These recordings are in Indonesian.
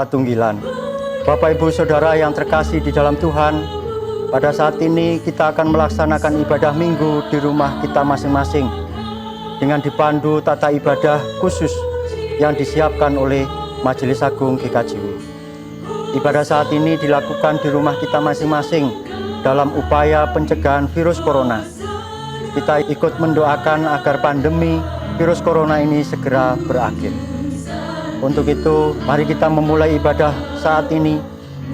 Tritunggilan. Bapak Ibu Saudara yang terkasih di dalam Tuhan, pada saat ini kita akan melaksanakan ibadah minggu di rumah kita masing-masing dengan dipandu tata ibadah khusus yang disiapkan oleh Majelis Agung GKJW. Ibadah saat ini dilakukan di rumah kita masing-masing dalam upaya pencegahan virus corona. Kita ikut mendoakan agar pandemi virus corona ini segera berakhir. Untuk itu, mari kita memulai ibadah saat ini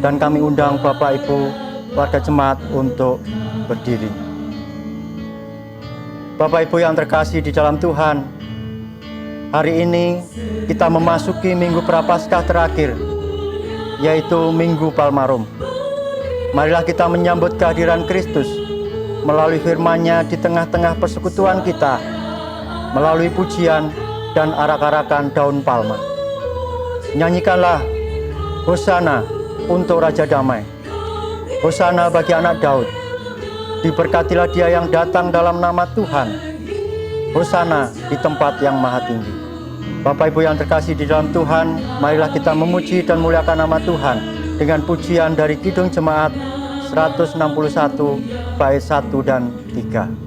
dan kami undang Bapak Ibu warga jemaat untuk berdiri. Bapak Ibu yang terkasih di dalam Tuhan, hari ini kita memasuki Minggu Prapaskah terakhir, yaitu Minggu Palmarum. Marilah kita menyambut kehadiran Kristus melalui firman-Nya di tengah-tengah persekutuan kita, melalui pujian dan arak-arakan daun palma. Nyanyikanlah Hosana untuk Raja Damai, Hosana bagi anak Daud. Diberkatilah dia yang datang dalam nama Tuhan, Hosana di tempat yang maha tinggi. Bapak Ibu yang terkasih di dalam Tuhan, marilah kita memuji dan muliakan nama Tuhan dengan pujian dari Kidung Jemaat 161 bait 1 dan 3.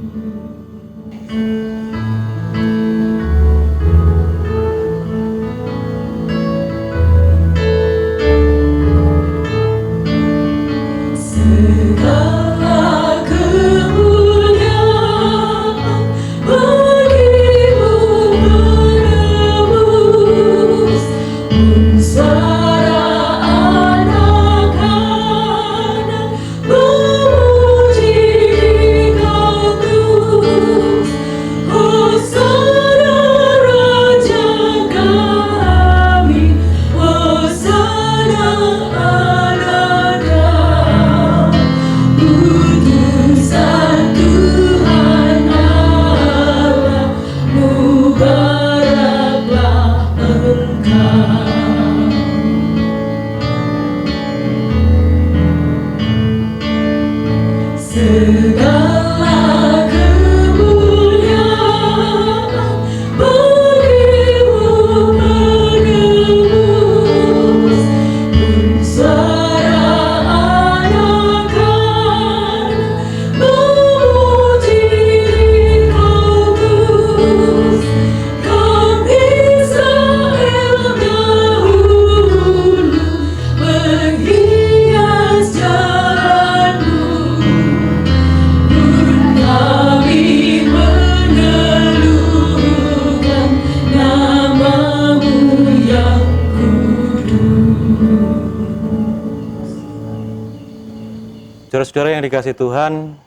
Saudara-saudara yang dikasihi Tuhan,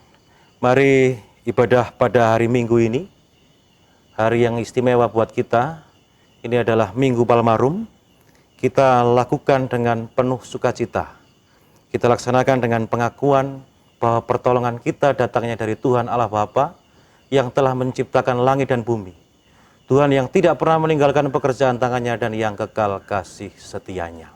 mari ibadah pada hari Minggu ini, hari yang istimewa buat kita. Ini adalah Minggu Palmarum. Kita lakukan dengan penuh sukacita. Kita laksanakan dengan pengakuan bahwa pertolongan kita datangnya dari Tuhan Allah Bapa yang telah menciptakan langit dan bumi. Tuhan yang tidak pernah meninggalkan pekerjaan tangannya dan yang kekal kasih setianya.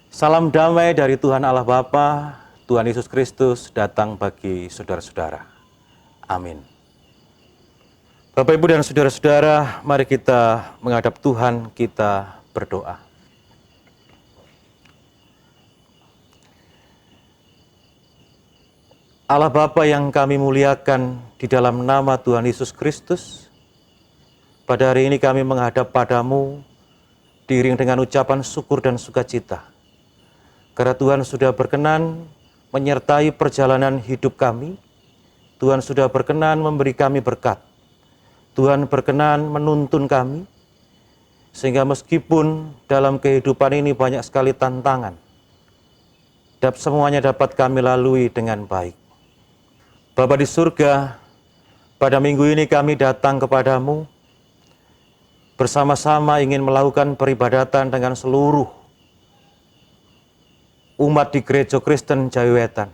Salam damai dari Tuhan Allah Bapa, Tuhan Yesus Kristus datang bagi saudara-saudara. Amin. Bapak, Ibu, dan saudara-saudara, mari kita menghadap Tuhan, kita berdoa. Allah Bapa yang kami muliakan di dalam nama Tuhan Yesus Kristus, pada hari ini kami menghadap padamu diiring dengan ucapan syukur dan sukacita. Karena Tuhan sudah berkenan menyertai perjalanan hidup kami, Tuhan sudah berkenan memberi kami berkat, Tuhan berkenan menuntun kami, sehingga meskipun dalam kehidupan ini banyak sekali tantangan, semuanya dapat kami lalui dengan baik. Bapa di surga, pada minggu ini kami datang kepadamu, bersama-sama ingin melakukan peribadatan dengan seluruh umat di Gereja Kristen Jawiwetan.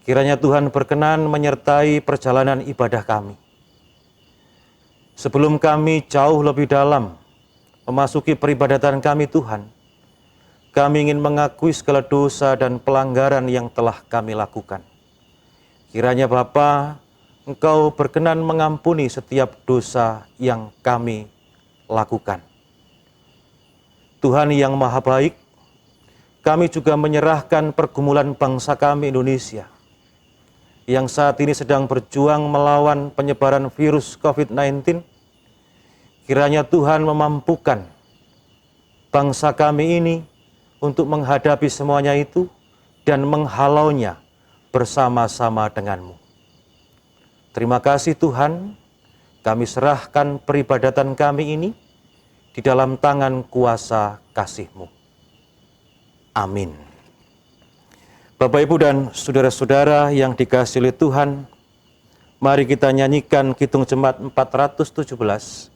Kiranya Tuhan berkenan menyertai perjalanan ibadah kami. Sebelum kami jauh lebih dalam memasuki peribadatan kami Tuhan, kami ingin mengakui segala dosa dan pelanggaran yang telah kami lakukan. Kiranya Bapa, Engkau berkenan mengampuni setiap dosa yang kami lakukan. Tuhan yang Maha Baik, kami juga menyerahkan pergumulan bangsa kami Indonesia yang saat ini sedang berjuang melawan penyebaran virus COVID-19. Kiranya Tuhan memampukan bangsa kami ini untuk menghadapi semuanya itu dan menghalaunya bersama-sama denganmu. Terima kasih Tuhan, kami serahkan peribadatan kami ini di dalam tangan kuasa kasih-Mu. Amin. Bapak, Ibu, dan saudara-saudara yang dikasihi oleh Tuhan, mari kita nyanyikan Kidung Jemaat 417,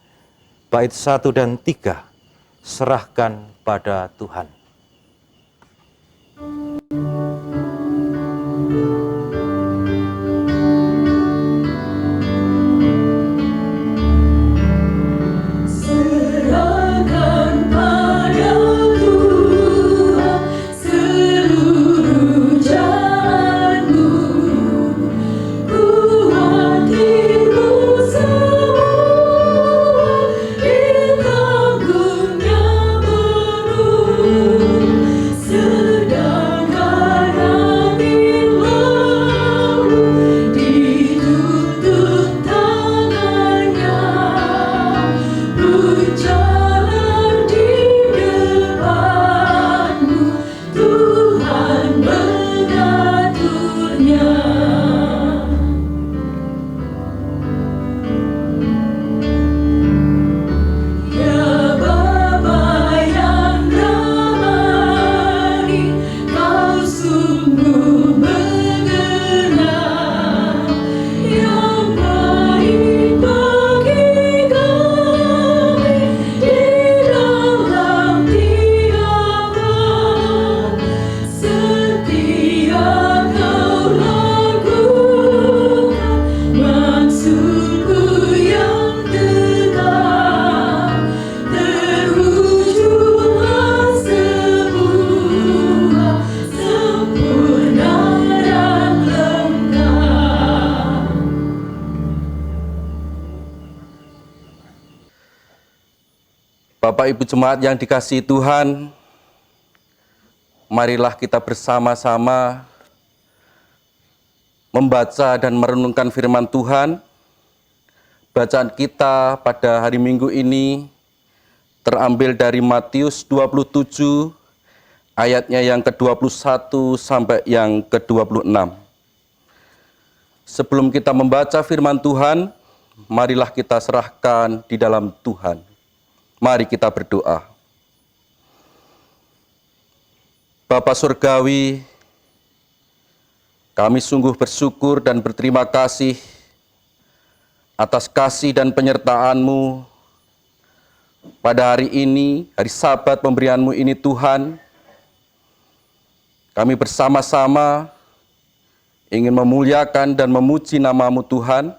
bait 1 dan 3, serahkan pada Tuhan. Bapak Ibu Jemaat yang dikasihi Tuhan, marilah kita bersama-sama membaca dan merenungkan firman Tuhan. Bacaan kita pada hari Minggu ini terambil dari Matius 27, ayatnya yang ke-21 sampai yang ke-26. Sebelum kita membaca firman Tuhan, marilah kita serahkan di dalam Tuhan. Mari kita berdoa. Bapa Surgawi, kami sungguh bersyukur dan berterima kasih atas kasih dan penyertaan-Mu pada hari ini, hari Sabat pemberian-Mu ini Tuhan. Kami bersama-sama ingin memuliakan dan memuji nama-Mu Tuhan.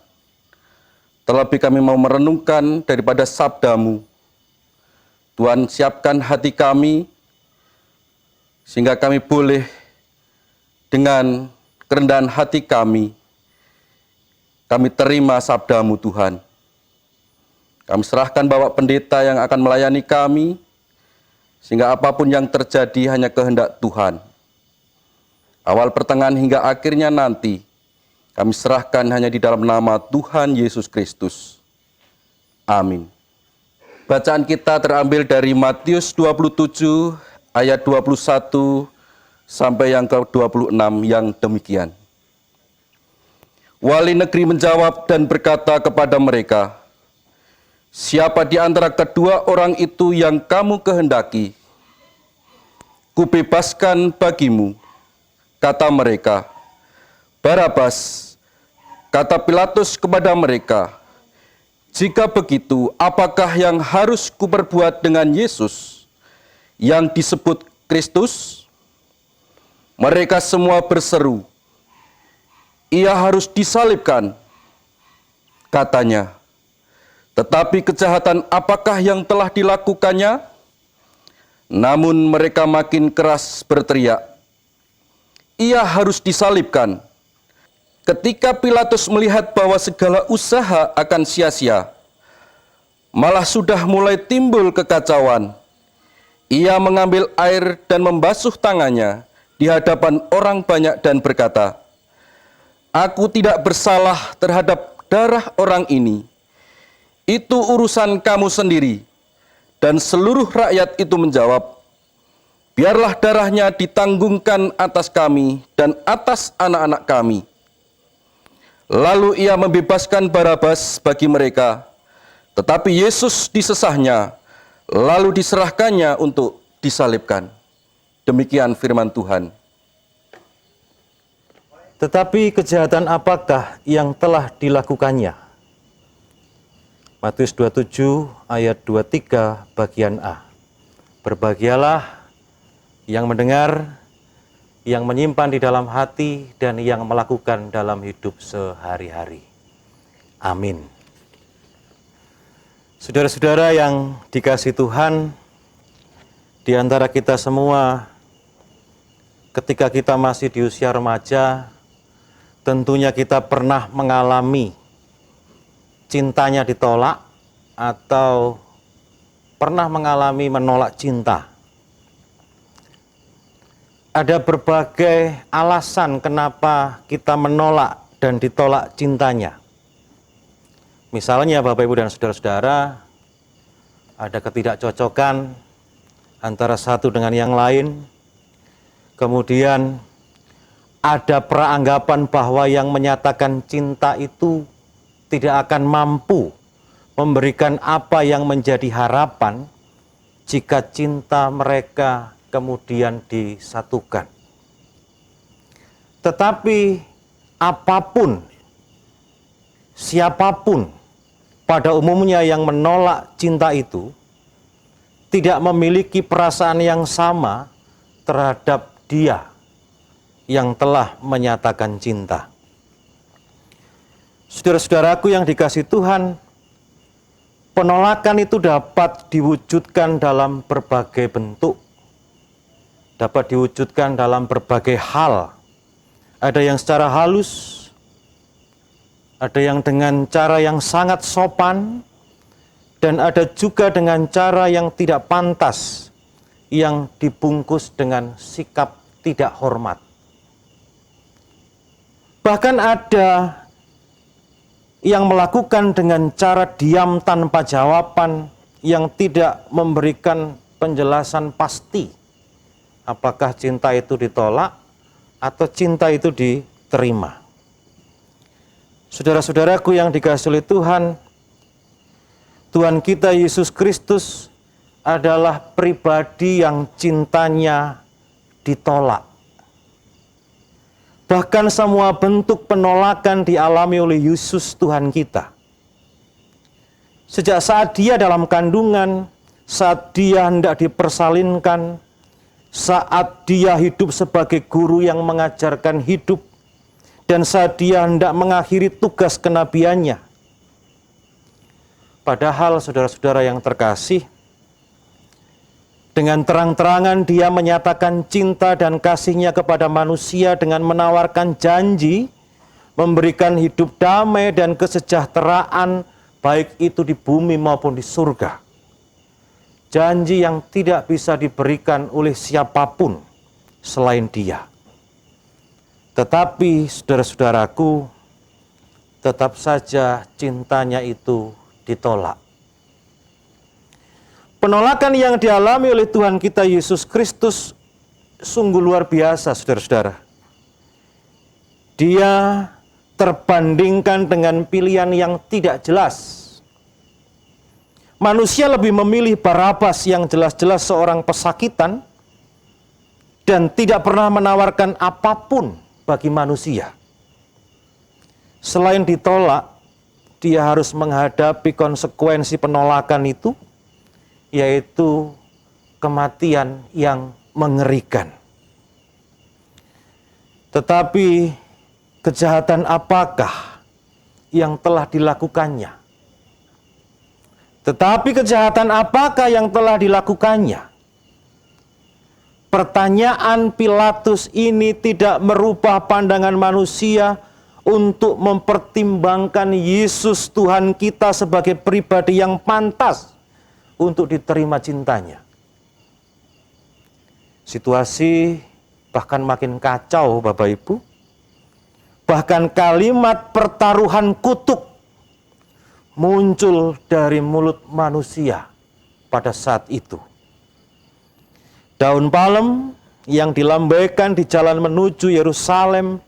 Terlebih kami mau merenungkan daripada sabda-Mu. Tuhan, siapkan hati kami, sehingga kami boleh dengan kerendahan hati kami terima sabda-Mu Tuhan. Kami serahkan Bapak Pendeta yang akan melayani kami, sehingga apapun yang terjadi hanya kehendak Tuhan. Awal, pertengahan, hingga akhirnya nanti, kami serahkan hanya di dalam nama Tuhan Yesus Kristus. Amin. Bacaan kita terambil dari Matius 27 ayat 21 sampai yang ke-26 yang demikian. Wali negeri menjawab dan berkata kepada mereka, "Siapa di antara kedua orang itu yang kamu kehendaki? Kubebaskan bagimu." Kata mereka, "Barabas." Kata Pilatus kepada mereka, "Jika begitu, apakah yang harus kuperbuat dengan Yesus yang disebut Kristus?" Mereka semua berseru, "Ia harus disalibkan," katanya. Tetapi kejahatan apakah yang telah dilakukannya? Namun mereka makin keras berteriak, "Ia harus disalibkan." Ketika Pilatus melihat bahwa segala usaha akan sia-sia, malah sudah mulai timbul kekacauan, Ia mengambil air dan membasuh tangannya di hadapan orang banyak dan berkata, "Aku tidak bersalah terhadap darah orang ini. Itu urusan kamu sendiri." Dan seluruh rakyat itu menjawab, "Biarlah darahnya ditanggungkan atas kami dan atas anak-anak kami." Lalu ia membebaskan Barabas bagi mereka, tetapi Yesus disesahnya, lalu diserahkannya untuk disalibkan. Demikian firman Tuhan. Tetapi kejahatan apakah yang telah dilakukannya? Matius 27 ayat 23 bagian A. Berbahagialah yang mendengar, yang menyimpan di dalam hati, dan yang melakukan dalam hidup sehari-hari. Amin. Saudara-saudara yang dikasihi Tuhan, di antara kita semua, ketika kita masih di usia remaja, tentunya kita pernah mengalami cintanya ditolak atau pernah mengalami menolak cinta. Ada berbagai alasan kenapa kita menolak dan ditolak cintanya. Misalnya Bapak Ibu dan Saudara-saudara, ada ketidakcocokan antara satu dengan yang lain. Kemudian ada peranggapan bahwa yang menyatakan cinta itu tidak akan mampu memberikan apa yang menjadi harapan jika cinta mereka kemudian disatukan. Tetapi apapun, siapapun pada umumnya yang menolak cinta itu tidak memiliki perasaan yang sama terhadap dia yang telah menyatakan cinta. Saudara-saudaraku yang dikasihi Tuhan, penolakan itu dapat diwujudkan dalam berbagai bentuk, dapat diwujudkan dalam berbagai hal. Ada yang secara halus, ada yang dengan cara yang sangat sopan, dan ada juga dengan cara yang tidak pantas, yang dibungkus dengan sikap tidak hormat. Bahkan ada yang melakukan dengan cara diam tanpa jawaban, yang tidak memberikan penjelasan pasti apakah cinta itu ditolak atau cinta itu diterima. Saudara-saudaraku yang dikasihi oleh Tuhan, Tuhan kita Yesus Kristus adalah pribadi yang cintanya ditolak. Bahkan semua bentuk penolakan dialami oleh Yesus Tuhan kita. Sejak saat dia dalam kandungan, saat dia hendak dipersalinkan, saat dia hidup sebagai guru yang mengajarkan hidup, dan saat dia hendak mengakhiri tugas kenabiannya. Padahal saudara-saudara yang terkasih, dengan terang-terangan dia menyatakan cinta dan kasihnya kepada manusia dengan menawarkan janji, memberikan hidup damai dan kesejahteraan, baik itu di bumi maupun di surga. Janji yang tidak bisa diberikan oleh siapapun selain dia. Tetapi saudara-saudaraku, tetap saja cintanya itu ditolak. Penolakan yang dialami oleh Tuhan kita Yesus Kristus sungguh luar biasa, saudara-saudara. Dia terbandingkan dengan pilihan yang tidak jelas. Manusia lebih memilih Barabas yang jelas-jelas seorang pesakitan dan tidak pernah menawarkan apapun bagi manusia. Selain ditolak, dia harus menghadapi konsekuensi penolakan itu, yaitu kematian yang mengerikan. Tetapi kejahatan apakah yang telah dilakukannya? Pertanyaan Pilatus ini tidak merubah pandangan manusia untuk mempertimbangkan Yesus Tuhan kita sebagai pribadi yang pantas untuk diterima cintanya. Situasi bahkan makin kacau, Bapak Ibu. Bahkan kalimat pertaruhan kutuk muncul dari mulut manusia pada saat itu. Daun palem yang dilambaikan di jalan menuju Yerusalem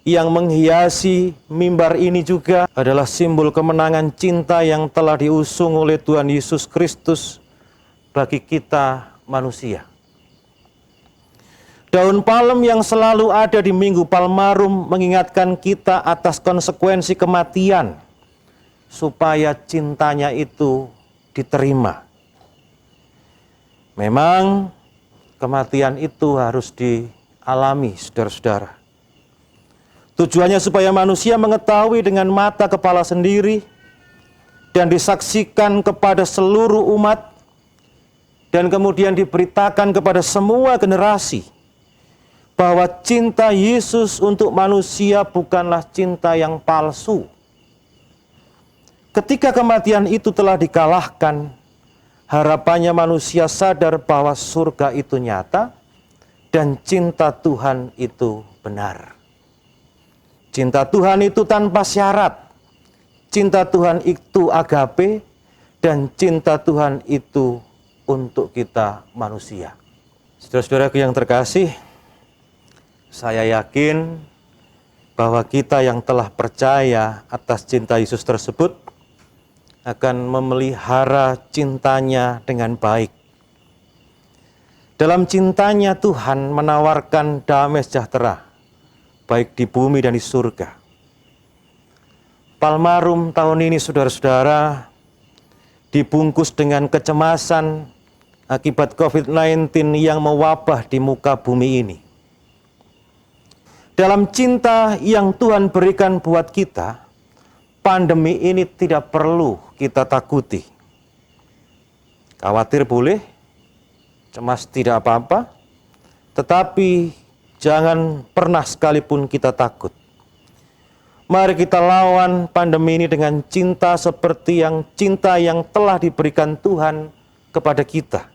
yang menghiasi mimbar ini juga adalah simbol kemenangan cinta yang telah diusung oleh Tuhan Yesus Kristus bagi kita manusia. Daun palem yang selalu ada di Minggu Palmarum mengingatkan kita atas konsekuensi kematian supaya cintanya itu diterima. Memang kematian itu harus dialami, saudara-saudara. Tujuannya supaya manusia mengetahui dengan mata kepala sendiri dan disaksikan kepada seluruh umat dan kemudian diberitakan kepada semua generasi bahwa cinta Yesus untuk manusia bukanlah cinta yang palsu. Ketika kematian itu telah dikalahkan, harapannya manusia sadar bahwa surga itu nyata dan cinta Tuhan itu benar. Cinta Tuhan itu tanpa syarat. Cinta Tuhan itu agape dan cinta Tuhan itu untuk kita manusia. Saudara-saudaraku yang terkasih, saya yakin bahwa kita yang telah percaya atas cinta Yesus tersebut akan memelihara cintanya dengan baik. Dalam cintanya Tuhan menawarkan damai sejahtera, baik di bumi dan di surga. Palmarum tahun ini, saudara-saudara, dibungkus dengan kecemasan akibat COVID-19 yang mewabah di muka bumi ini. Dalam cinta yang Tuhan berikan buat kita, pandemi ini tidak perlu kita takuti. Khawatir boleh, cemas tidak apa-apa, tetapi jangan pernah sekalipun kita takut. Mari kita lawan pandemi ini dengan cinta seperti cinta yang telah diberikan Tuhan kepada kita.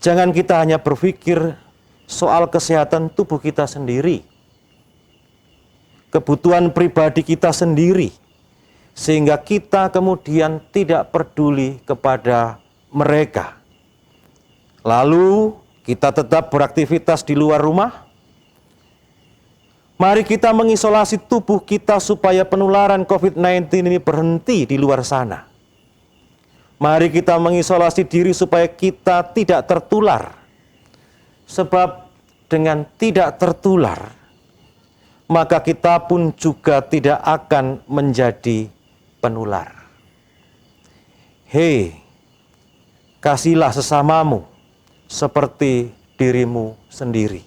Jangan kita hanya berpikir soal kesehatan tubuh kita sendiri, kebutuhan pribadi kita sendiri, sehingga kita kemudian tidak peduli kepada mereka. Lalu kita tetap beraktivitas di luar rumah. Mari kita mengisolasi tubuh kita supaya penularan COVID-19 ini berhenti di luar sana. Mari kita mengisolasi diri supaya kita tidak tertular. Sebab dengan tidak tertular, maka kita pun juga tidak akan menjadi penular. Hei, kasihlah sesamamu seperti dirimu sendiri.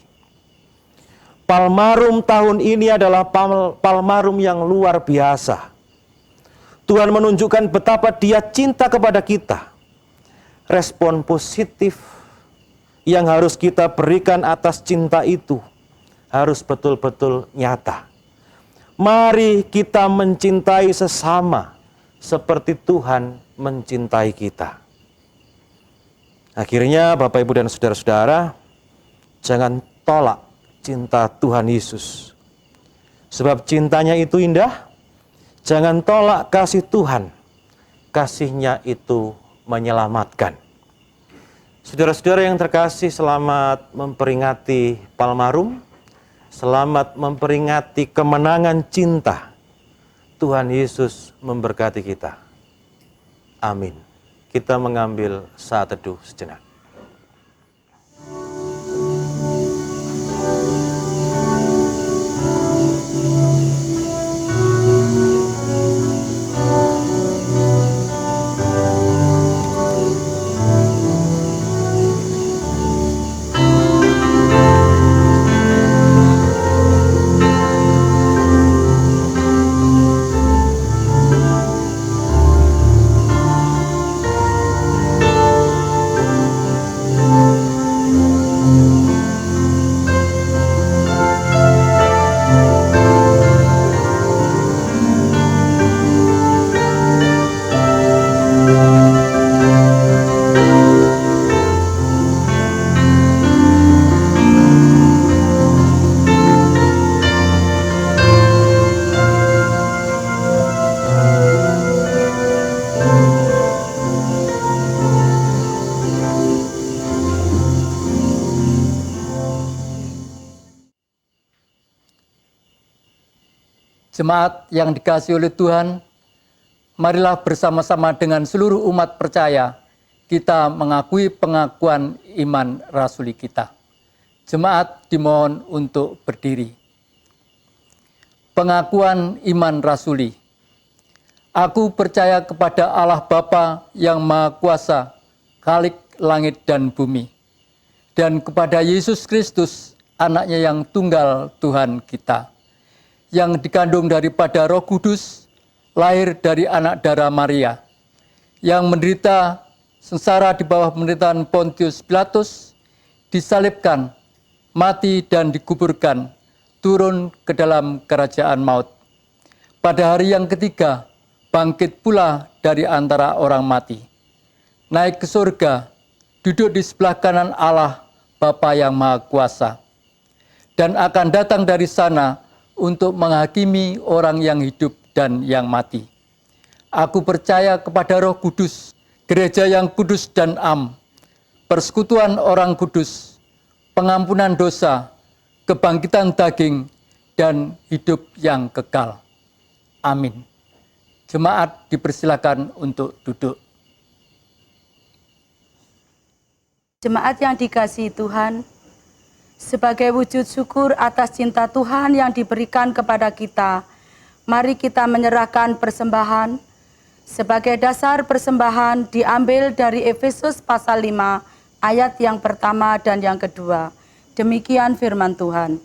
Palmarum tahun ini adalah palmarum yang luar biasa. Tuhan menunjukkan betapa Dia cinta kepada kita. Respon positif yang harus kita berikan atas cinta itu harus betul-betul nyata. Mari kita mencintai sesama seperti Tuhan mencintai kita. Akhirnya Bapak, Ibu, dan saudara-saudara, jangan tolak cinta Tuhan Yesus. Sebab cintanya itu indah. Jangan tolak kasih Tuhan. Kasih-Nya itu menyelamatkan. Saudara-saudara yang terkasih, selamat memperingati Palmarum. Selamat memperingati kemenangan cinta. Tuhan Yesus memberkati kita. Amin. Kita mengambil saat teduh sejenak. Jemaat yang dikasihi oleh Tuhan, marilah bersama-sama dengan seluruh umat percaya kita mengakui pengakuan iman rasuli kita. Jemaat dimohon untuk berdiri. Pengakuan iman rasuli. Aku percaya kepada Allah Bapa yang Maha Kuasa, Khalik langit dan bumi, dan kepada Yesus Kristus, anaknya yang tunggal Tuhan kita, yang dikandung daripada Roh Kudus, lahir dari anak darah Maria, yang menderita sengsara di bawah pemerintahan Pontius Pilatus, disalibkan, mati dan dikuburkan, turun ke dalam kerajaan maut. Pada hari yang ketiga, bangkit pula dari antara orang mati, naik ke surga, duduk di sebelah kanan Allah Bapa yang Maha Kuasa, dan akan datang dari sana untuk menghakimi orang yang hidup dan yang mati. Aku percaya kepada Roh Kudus, gereja yang kudus dan am, persekutuan orang kudus, pengampunan dosa, kebangkitan daging, dan hidup yang kekal. Amin. Jemaat dipersilakan untuk duduk. Jemaat yang dikasihi Tuhan, sebagai wujud syukur atas cinta Tuhan yang diberikan kepada kita, mari kita menyerahkan persembahan. Sebagai dasar persembahan diambil dari Efesus pasal 5 ayat yang pertama dan yang kedua. Demikian firman Tuhan.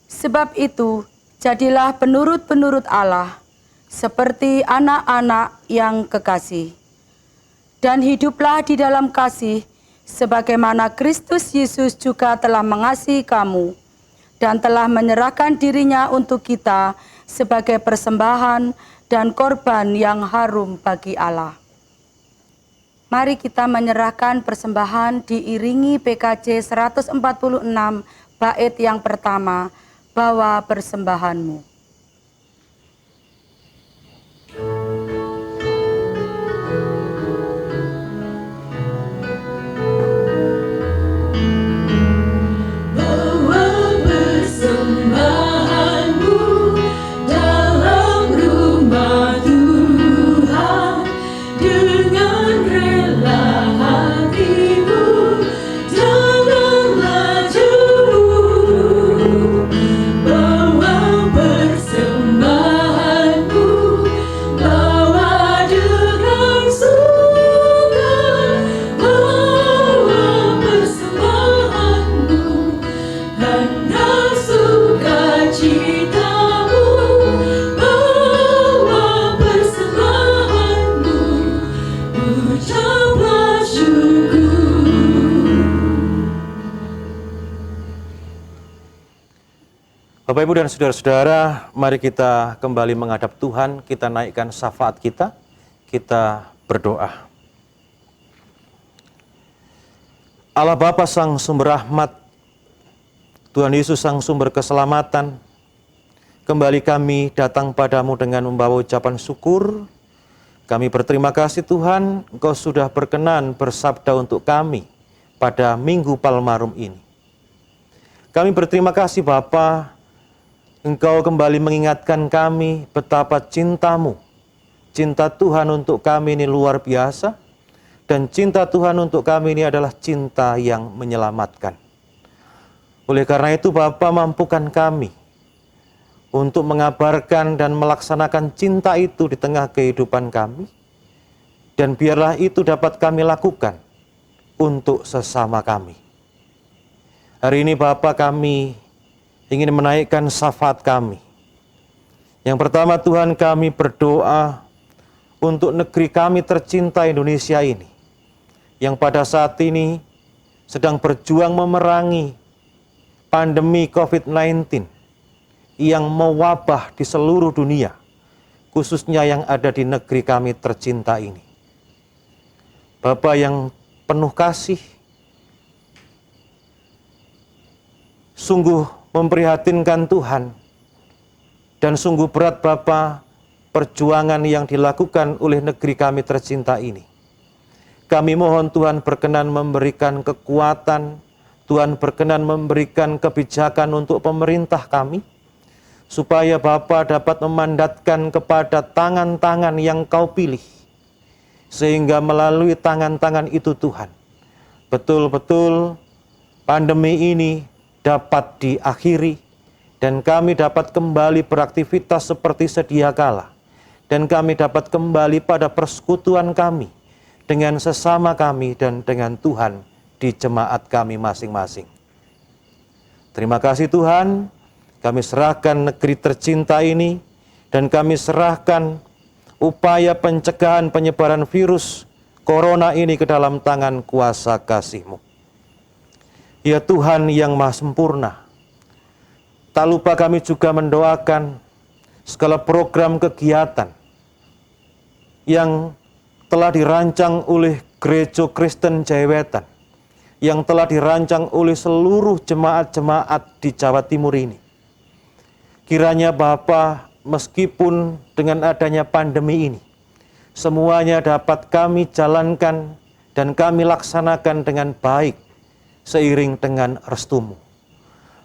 Sebab itu, jadilah penurut-penurut Allah, seperti anak-anak yang kekasih. Dan hiduplah di dalam kasih, sebagaimana Kristus Yesus juga telah mengasihi kamu dan telah menyerahkan dirinya untuk kita sebagai persembahan dan korban yang harum bagi Allah. Mari kita menyerahkan persembahan diiringi PKJ 146 bait yang pertama, bawa persembahanmu. Bapak, Ibu, dan saudara-saudara, mari kita kembali menghadap Tuhan, kita naikkan syafaat kita berdoa. Allah Bapa Sang Sumber Rahmat, Tuhan Yesus Sang Sumber Keselamatan, kembali kami datang padamu dengan membawa ucapan syukur. Kami berterima kasih Tuhan, Engkau sudah berkenan bersabda untuk kami pada Minggu Palmarum ini. Kami berterima kasih Bapa, Engkau kembali mengingatkan kami betapa cinta-Mu. Cinta Tuhan untuk kami ini luar biasa, dan cinta Tuhan untuk kami ini adalah cinta yang menyelamatkan. Oleh karena itu Bapa, mampukan kami untuk mengabarkan dan melaksanakan cinta itu di tengah kehidupan kami, dan biarlah itu dapat kami lakukan untuk sesama kami. Hari ini Bapa, kami ingin menaikkan syafaat kami. Yang pertama Tuhan, kami berdoa untuk negeri kami tercinta Indonesia ini, yang pada saat ini sedang berjuang memerangi pandemi COVID-19 yang mewabah di seluruh dunia, khususnya yang ada di negeri kami tercinta ini. Bapa yang penuh kasih, sungguh memprihatinkan Tuhan, dan sungguh berat Bapa perjuangan yang dilakukan oleh negeri kami tercinta ini. Kami mohon Tuhan berkenan memberikan kekuatan, Tuhan berkenan memberikan kebijakan untuk pemerintah kami, supaya Bapa dapat memandatkan kepada tangan-tangan yang Kau pilih, sehingga melalui tangan-tangan itu Tuhan, betul-betul pandemi ini dapat diakhiri, dan kami dapat kembali beraktivitas seperti sedia kala, dan kami dapat kembali pada persekutuan kami dengan sesama kami dan dengan Tuhan di jemaat kami masing-masing. Terima kasih Tuhan, kami serahkan negeri tercinta ini, dan kami serahkan upaya pencegahan penyebaran virus corona ini ke dalam tangan kuasa kasih-Mu. Ya Tuhan yang Maha Sempurna, tak lupa kami juga mendoakan segala program kegiatan yang telah dirancang oleh Gereja Kristen Jayawetan, yang telah dirancang oleh seluruh jemaat-jemaat di Jawa Timur ini. Kiranya Bapa, meskipun dengan adanya pandemi ini, semuanya dapat kami jalankan dan kami laksanakan dengan baik seiring dengan restu-Mu.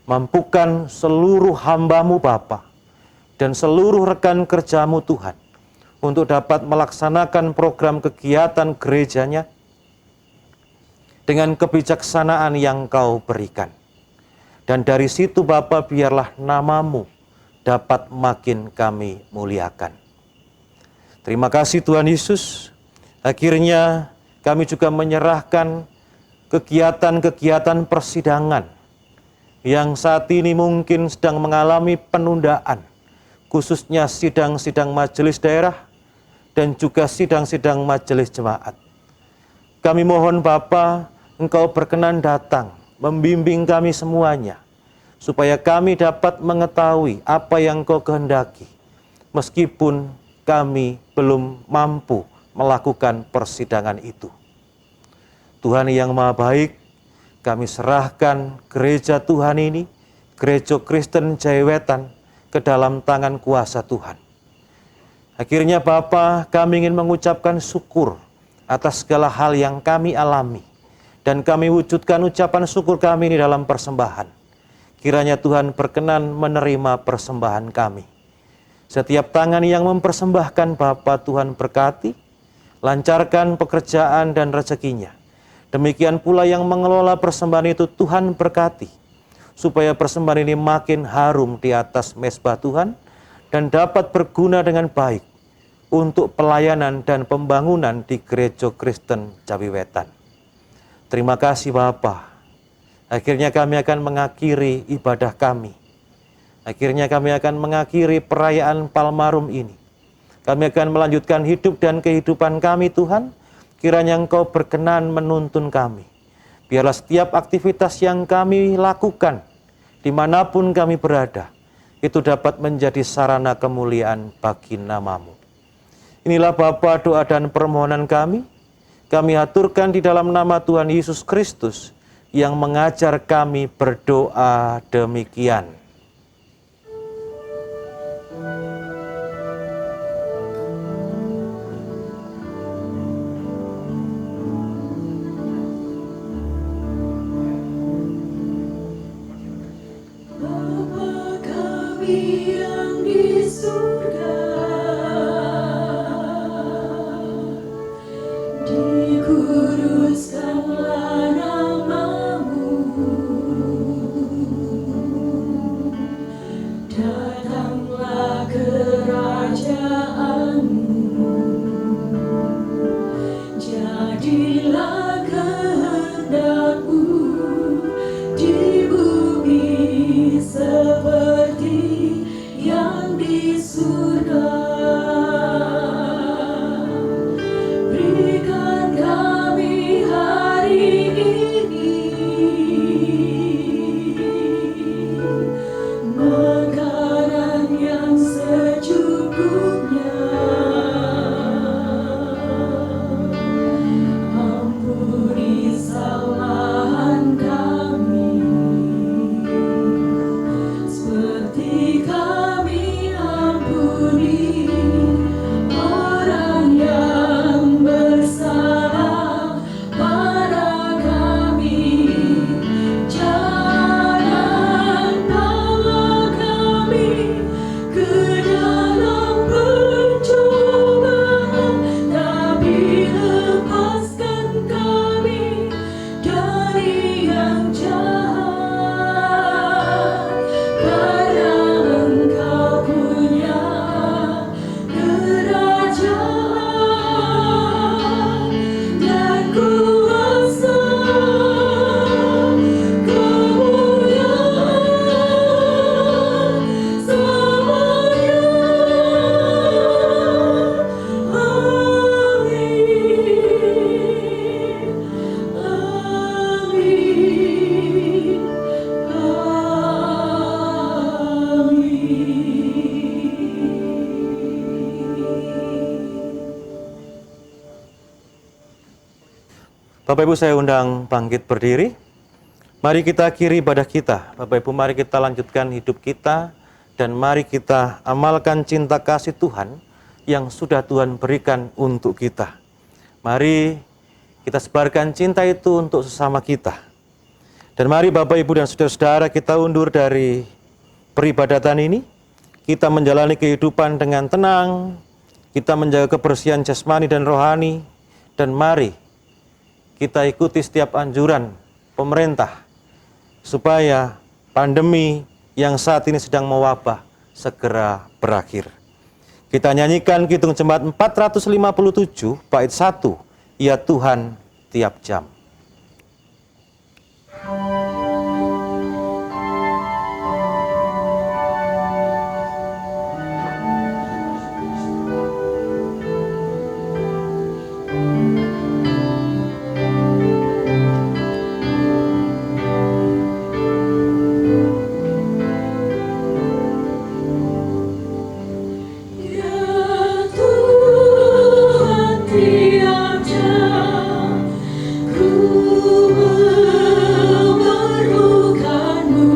Mampukan seluruh hamba-Mu Bapa dan seluruh rekan kerja-Mu Tuhan untuk dapat melaksanakan program kegiatan gerejanya dengan kebijaksanaan yang Kau berikan. Dan dari situ Bapa, biarlah nama-Mu dapat makin kami muliakan. Terima kasih Tuhan Yesus. Akhirnya kami juga menyerahkan kegiatan-kegiatan persidangan yang saat ini mungkin sedang mengalami penundaan, khususnya sidang-sidang majelis daerah dan juga sidang-sidang majelis jemaat. Kami mohon Bapa, Engkau berkenan datang, membimbing kami semuanya, supaya kami dapat mengetahui apa yang Engkau kehendaki, meskipun kami belum mampu melakukan persidangan itu. Tuhan yang Maha Baik, kami serahkan gereja Tuhan ini, Gereja Kristen Jayawetan, ke dalam tangan kuasa Tuhan. Akhirnya Bapa, kami ingin mengucapkan syukur atas segala hal yang kami alami, dan kami wujudkan ucapan syukur kami ini dalam persembahan. Kiranya Tuhan berkenan menerima persembahan kami. Setiap tangan yang mempersembahkan Bapa, Tuhan berkati, lancarkan pekerjaan dan rezekinya. Demikian pula yang mengelola persembahan itu Tuhan berkati, supaya persembahan ini makin harum di atas mezbah Tuhan, dan dapat berguna dengan baik untuk pelayanan dan pembangunan di Gereja Kristen Jayawetan. Terima kasih Bapa. Akhirnya kami akan mengakhiri ibadah kami. Akhirnya kami akan mengakhiri perayaan Palmarum ini. Kami akan melanjutkan hidup dan kehidupan kami Tuhan. Kiranya Engkau berkenan menuntun kami. Biarlah setiap aktivitas yang kami lakukan, dimanapun kami berada, itu dapat menjadi sarana kemuliaan bagi nama-Mu. Inilah Bapa doa dan permohonan kami. Kami aturkan di dalam nama Tuhan Yesus Kristus yang mengajar kami berdoa demikian. Bapa kami yang di surga, dikuduskanlah nama-Mu, datanglah kerajaan-Mu, jadilah kehendak-Mu di bumi seperti Bapak Ibu, saya undang bangkit berdiri. Mari kita akhiri ibadah kita. Bapak Ibu, mari kita lanjutkan hidup kita dan mari kita amalkan cinta kasih Tuhan yang sudah Tuhan berikan untuk kita. Mari kita sebarkan cinta itu untuk sesama kita. Dan mari Bapak Ibu dan saudara-saudara, kita undur dari peribadatan ini. Kita menjalani kehidupan dengan tenang, kita menjaga kebersihan jasmani dan rohani, dan mari kita ikuti setiap anjuran pemerintah supaya pandemi yang saat ini sedang mewabah segera berakhir. Kita nyanyikan Kidung Jemaat 457 bait 1, Ya Tuhan tiap jam. Ya Tuhan tiap jam ku memerlukanmu,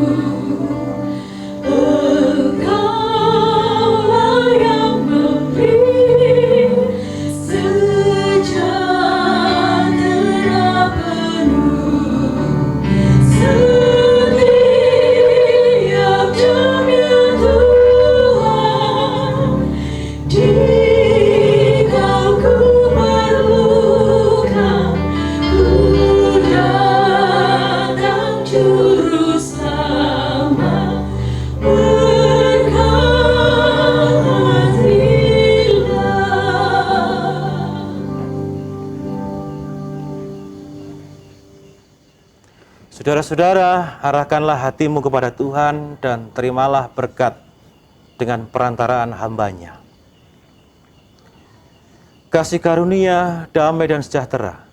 Engkaulah yang memberi sejahtera penuh setiap jam, ya Tuhan. Jika ku perlukan, ku datang juru selamat, berkatilah. Saudara-saudara, arahkanlah hatimu kepada Tuhan dan terimalah berkat dengan perantaraan hamba-Nya. Kasih karunia, damai dan sejahtera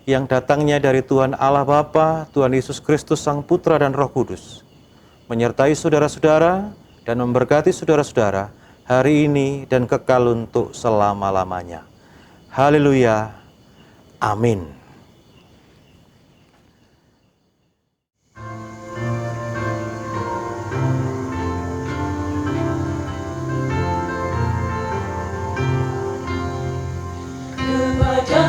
yang datangnya dari Tuhan Allah Bapa, Tuhan Yesus Kristus Sang Putra dan Roh Kudus menyertai saudara-saudara dan memberkati saudara-saudara hari ini dan kekal untuk selama-lamanya. Haleluya. Amin. Kepada